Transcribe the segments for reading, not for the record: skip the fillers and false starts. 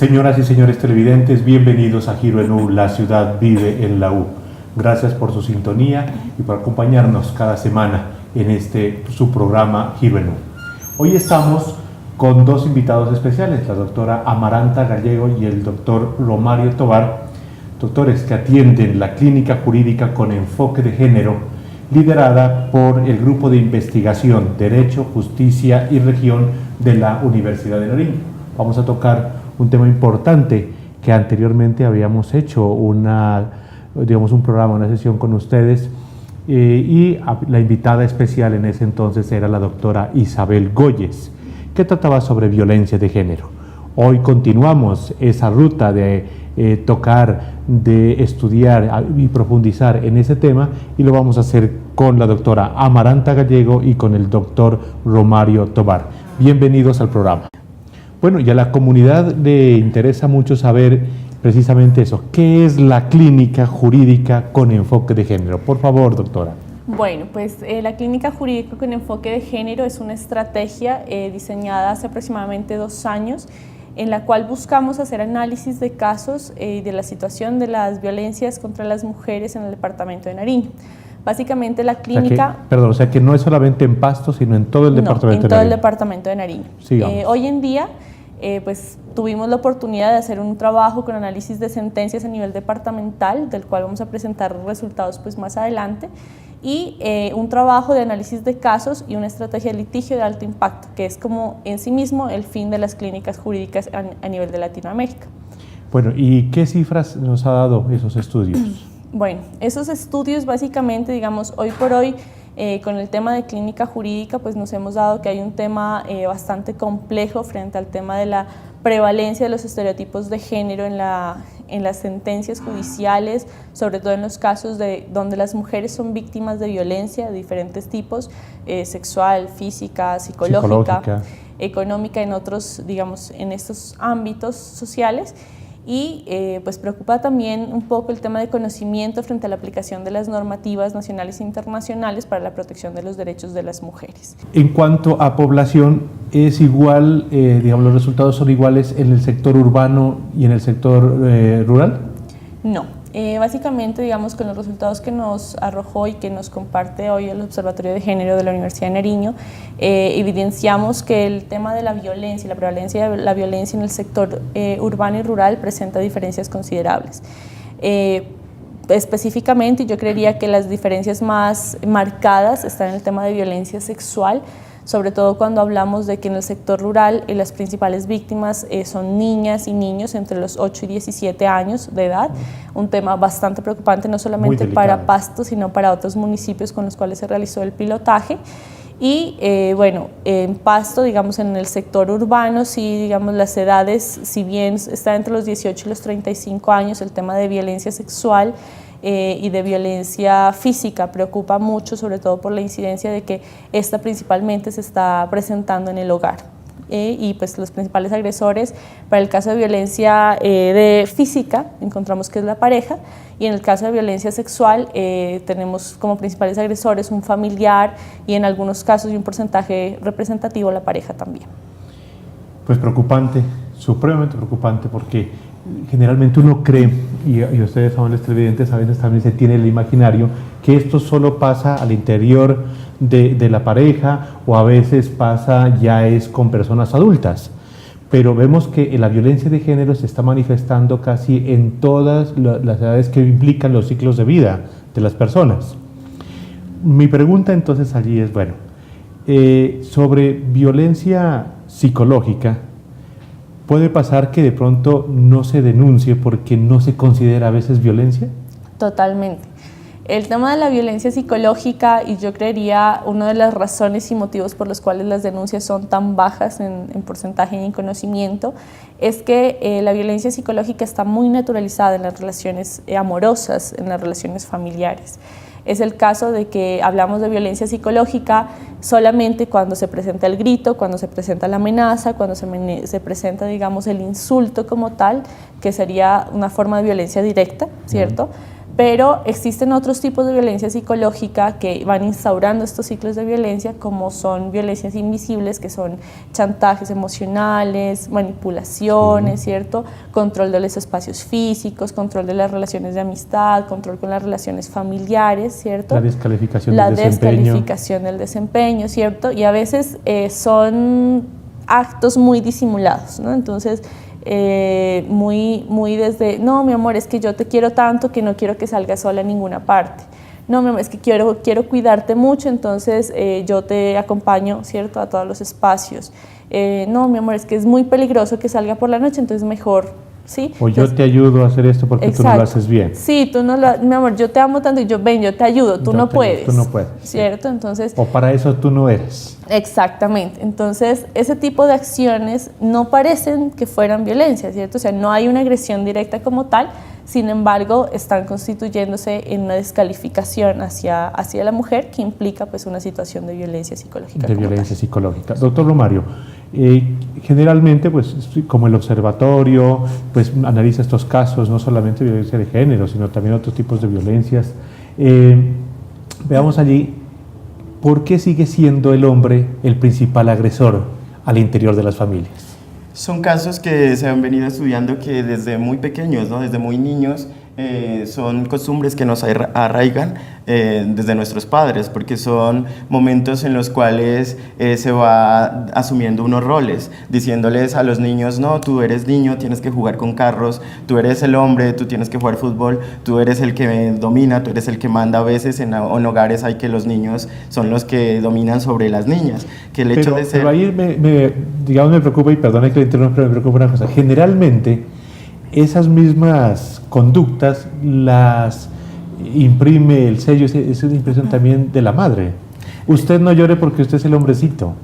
Señoras y señores televidentes, bienvenidos a Giro en U, la ciudad vive en la U. Gracias por su sintonía y por acompañarnos cada semana en su programa Giro en U. Hoy estamos con dos invitados especiales, la doctora Amaranta Gallego y el doctor Romario Tobar, doctores que atienden la clínica jurídica con enfoque de género, liderada por el Grupo de Investigación, Derecho, Justicia y Región de la Universidad de Nariño. Vamos a tocar un tema importante que anteriormente habíamos hecho un programa, una sesión con ustedes y la invitada especial en ese entonces era la doctora Isabel Goyes, que trataba sobre violencia de género. Hoy continuamos esa ruta de tocar, de estudiar y profundizar en ese tema y lo vamos a hacer con la doctora Amaranta Gallego y con el doctor Romario Tobar. Bienvenidos al programa. Bueno, y a la comunidad le interesa mucho saber precisamente eso. ¿Qué es la clínica jurídica con enfoque de género? Por favor, doctora. Bueno, pues la clínica jurídica con enfoque de género es una estrategia diseñada hace aproximadamente 2 años en la cual buscamos hacer análisis de casos de la situación de las violencias contra las mujeres en el departamento de Nariño. Básicamente la clínica... O sea que no es solamente en Pasto, sino en todo el departamento de Nariño. En todo el departamento de Nariño. Hoy en día pues tuvimos la oportunidad de hacer un trabajo con análisis de sentencias a nivel departamental, del cual vamos a presentar resultados pues más adelante, y un trabajo de análisis de casos y una estrategia de litigio de alto impacto, que es como en sí mismo el fin de las clínicas jurídicas a nivel de Latinoamérica. Bueno, ¿y qué cifras nos ha dado esos estudios? Bueno, esos estudios básicamente, digamos, hoy por hoy, con el tema de clínica jurídica, pues nos hemos dado que hay un tema bastante complejo frente al tema de la prevalencia de los estereotipos de género en las sentencias judiciales, sobre todo en los casos donde las mujeres son víctimas de violencia de diferentes tipos, sexual, física, psicológica, económica, en otros, digamos, en estos ámbitos sociales. Y pues preocupa también un poco el tema de conocimiento frente a la aplicación de las normativas nacionales e internacionales para la protección de los derechos de las mujeres. En cuanto a población, ¿es igual, digamos, los resultados son iguales en el sector urbano y en el sector rural? No. Básicamente, digamos, con los resultados que nos arrojó y que nos comparte hoy el Observatorio de Género de la Universidad de Nariño, evidenciamos que el tema de la violencia y la prevalencia de la violencia en el sector urbano y rural presenta diferencias considerables. Específicamente, yo creería que las diferencias más marcadas están en el tema de violencia sexual, sobre todo cuando hablamos de que en el sector rural las principales víctimas son niñas y niños entre los 8 y 17 años de edad, un tema bastante preocupante no solamente para Pasto, sino para otros municipios con los cuales se realizó el pilotaje. Y bueno, en Pasto, digamos, en el sector urbano, sí, digamos, las edades, si bien está entre los 18 y los 35 años, el tema de violencia sexual y de violencia física preocupa mucho, sobre todo por la incidencia de que esta principalmente se está presentando en el hogar. Y pues los principales agresores para el caso de violencia física encontramos que es la pareja, y en el caso de violencia sexual tenemos como principales agresores un familiar y en algunos casos y un porcentaje representativo la pareja también. Pues preocupante, supremamente preocupante, porque generalmente uno cree, y ustedes son los televidentes, a veces también se tiene el imaginario, que esto solo pasa al interior de la pareja o a veces pasa ya es con personas adultas. Pero vemos que la violencia de género se está manifestando casi en todas las edades que implican los ciclos de vida de las personas. Mi pregunta entonces allí es, bueno, sobre violencia psicológica, ¿puede pasar que de pronto no se denuncie porque no se considera a veces violencia? Totalmente. El tema de la violencia psicológica, y yo creería una de las razones y motivos por los cuales las denuncias son tan bajas en porcentaje y en conocimiento, es que la violencia psicológica está muy naturalizada en las relaciones amorosas, en las relaciones familiares. Es el caso de que hablamos de violencia psicológica solamente cuando se presenta el grito, cuando se presenta la amenaza, cuando se presenta, digamos, el insulto como tal, que sería una forma de violencia directa, ¿cierto? Pero existen otros tipos de violencia psicológica que van instaurando estos ciclos de violencia, como son violencias invisibles, que son chantajes emocionales, manipulaciones, ¿cierto? Control de los espacios físicos, control de las relaciones de amistad, control con las relaciones familiares, ¿cierto? La descalificación del desempeño. La descalificación del desempeño, ¿cierto? Y a veces son actos muy disimulados, ¿no? Entonces, muy desde, no, mi amor, es que yo te quiero tanto que no quiero que salgas sola a ninguna parte. No, mi amor, es que quiero cuidarte mucho, entonces yo te acompaño, ¿cierto?, a todos los espacios. No, mi amor, es que es muy peligroso que salga por la noche, entonces mejor, ¿sí? O yo te ayudo a hacer esto porque exacto, tú no lo haces bien. Sí, tú no lo, mi amor, yo te amo tanto y yo te ayudo, tú no puedes. Tú no puedes. ¿Cierto? Entonces, o para eso tú no eres. Exactamente. Entonces, ese tipo de acciones no parecen que fueran violencia, ¿cierto? O sea, no hay una agresión directa como tal, sin embargo, están constituyéndose en una descalificación hacia la mujer que implica pues una situación de violencia psicológica. De violencia psicológica. Doctor Romario, generalmente, pues, como el observatorio, pues analiza estos casos, no solamente violencia de género, sino también otros tipos de violencias. Veamos allí, ¿por qué sigue siendo el hombre el principal agresor al interior de las familias? Son casos que se han venido estudiando que desde muy pequeños, ¿no? Desde muy niños, son costumbres que nos arraigan desde nuestros padres, porque son momentos en los cuales se va asumiendo unos roles, diciéndoles a los niños, no, tú eres niño, tienes que jugar con carros, tú eres el hombre, tú tienes que jugar fútbol, tú eres el que domina, tú eres el que manda. A veces en hogares hay que los niños son los que dominan sobre las niñas, que el hecho de ser... Pero ahí me preocupa, y perdone que le interrumpa, pero me preocupa una cosa, generalmente esas mismas conductas las imprime el sello, es una impresión también de la madre. Usted no llore porque usted es el hombrecito.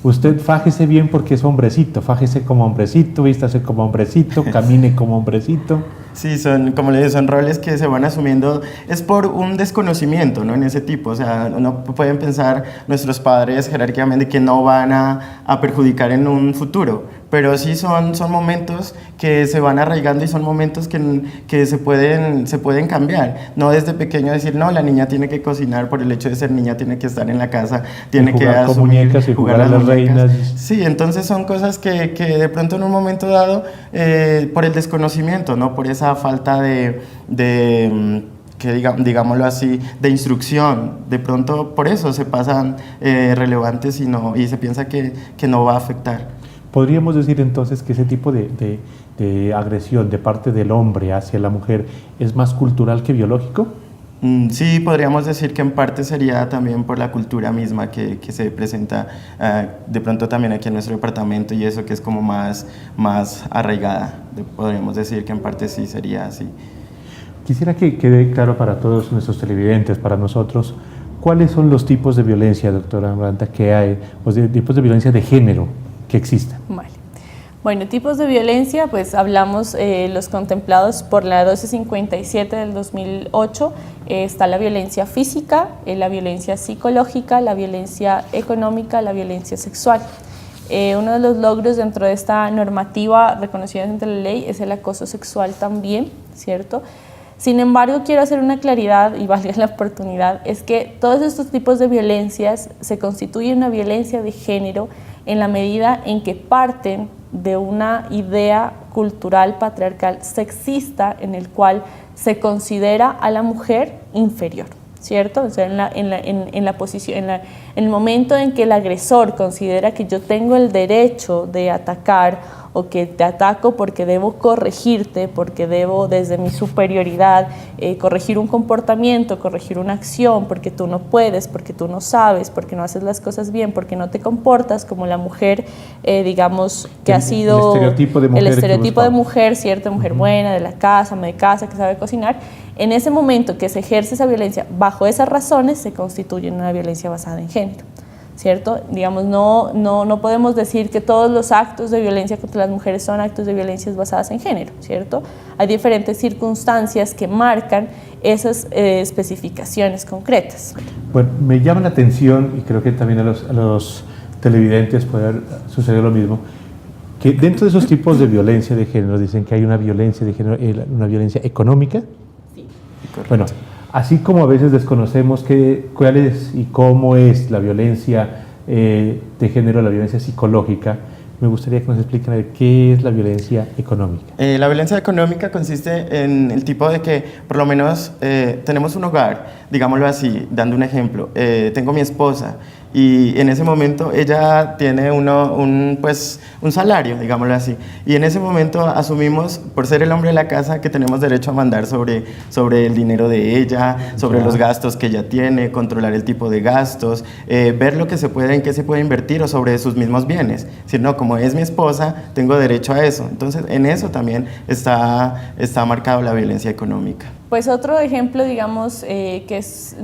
Usted fájese bien porque es hombrecito, fájese como hombrecito, vístase como hombrecito, camine como hombrecito. Sí, como le digo, son roles que se van asumiendo, es por un desconocimiento, ¿no? En ese tipo, o sea, no pueden pensar nuestros padres jerárquicamente que no van a perjudicar en un futuro, pero sí son momentos que se van arraigando y son momentos que se pueden cambiar. No desde pequeño decir, no, la niña tiene que cocinar por el hecho de ser niña, tiene que estar en la casa, tiene que asumir, con muñecas y jugar a las reinas. Sí, entonces son cosas que de pronto en un momento dado, por el desconocimiento, ¿no? Por esa falta digámoslo así, de instrucción, de pronto por eso se pasan relevantes y se piensa que no va a afectar. ¿Podríamos decir entonces que ese tipo de agresión de parte del hombre hacia la mujer es más cultural que biológico? Sí, podríamos decir que en parte sería también por la cultura misma que se presenta de pronto también aquí en nuestro departamento y eso que es como más arraigada. Podríamos decir que en parte sí sería así. Quisiera que quede claro para todos nuestros televidentes, para nosotros, ¿cuáles son los tipos de violencia, doctora Amaranta, que hay, pues tipos de violencia de género que existen? Vale. Bueno, tipos de violencia, pues hablamos los contemplados por la 1257 del 2008, está la violencia física, la violencia psicológica, la violencia económica, la violencia sexual. Uno de los logros dentro de esta normativa reconocida ante la ley es el acoso sexual también, ¿cierto? Sin embargo, quiero hacer una claridad y valga la oportunidad, es que todos estos tipos de violencias se constituyen una violencia de género en la medida en que parten de una idea cultural patriarcal sexista en el cual se considera a la mujer inferior, ¿cierto? O sea, en el momento en que el agresor considera que yo tengo el derecho de atacar o que te ataco porque debo corregirte, porque debo desde mi superioridad corregir un comportamiento, corregir una acción, porque tú no puedes, porque tú no sabes, porque no haces las cosas bien, porque no te comportas como la mujer, digamos, que ha sido el estereotipo de mujer, ¿cierto? Mujer buena, de la casa, ama de casa, que sabe cocinar. En ese momento que se ejerce esa violencia bajo esas razones, se constituye una violencia basada en género, ¿cierto? Digamos, no podemos decir que todos los actos de violencia contra las mujeres son actos de violencias basadas en género, ¿cierto? Hay diferentes circunstancias que marcan esas especificaciones concretas. Bueno, me llama la atención, y creo que también a los televidentes puede suceder lo mismo, que dentro de esos tipos de violencia de género dicen que hay una violencia de género, una violencia económica, Bueno, así como a veces desconocemos cuál es y cómo es la violencia de género, la violencia psicológica, me gustaría que nos expliquen a ver qué es la violencia económica. La violencia económica consiste en el tipo de que, por lo menos, tenemos un hogar, digámoslo así, dando un ejemplo. Tengo mi esposa y en ese momento ella tiene un salario, digámoslo así. Y en ese momento asumimos, por ser el hombre de la casa, que tenemos derecho a mandar sobre el dinero de ella, sobre los gastos que ella tiene, controlar el tipo de gastos, ver lo que se puede, en qué se puede invertir o sobre sus mismos bienes. Es decir, no, como es mi esposa, tengo derecho a eso. Entonces, en eso también está marcado la violencia económica. Pues otro ejemplo, digamos, que es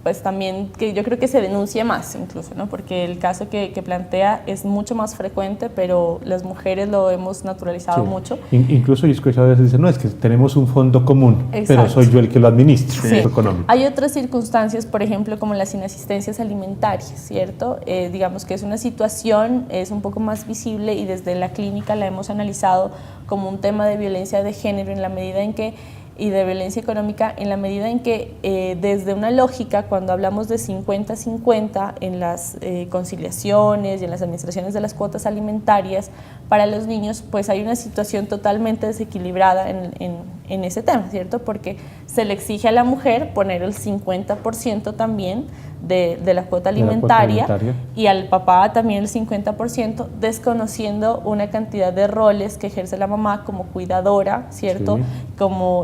pues también que yo creo que se denuncia más incluso, ¿no? Porque el caso que plantea es mucho más frecuente, pero las mujeres lo hemos naturalizado mucho. Incluso yo he escuchado a veces dicen, no, es que tenemos un fondo común, pero soy yo el que lo administra. Sí. Económico. Hay otras circunstancias, por ejemplo, como las inasistencias alimentarias, ¿cierto? Digamos que es una situación, es un poco más visible y desde la clínica la hemos analizado como un tema de violencia de género en la medida en que y de violencia económica en la medida en que desde una lógica, cuando hablamos de 50-50 en las conciliaciones y en las administraciones de las cuotas alimentarias para los niños, pues hay una situación totalmente desequilibrada en ese tema, ¿cierto? Porque se le exige a la mujer poner el 50% también de la cuota alimentaria y al papá también el 50%, desconociendo una cantidad de roles que ejerce la mamá como cuidadora, ¿cierto? Sí. Como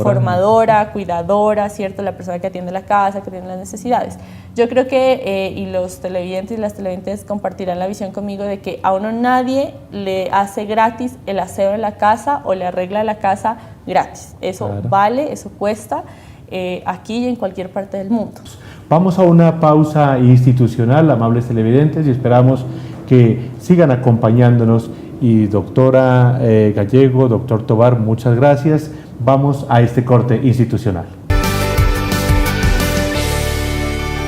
formadora, cuidadora, ¿cierto? La persona que atiende la casa, que atiende las necesidades. Yo creo que, y los televidentes y las televidentes compartirán la visión conmigo de que a uno nadie le hace gratis el aseo de la casa o le arregla la casa gratis. Eso vale, eso cuesta aquí y en cualquier parte del mundo. Vamos a una pausa institucional, amables televidentes, y esperamos que sigan acompañándonos. Y doctora Gallego, doctor Tovar, muchas gracias. Vamos a este corte institucional.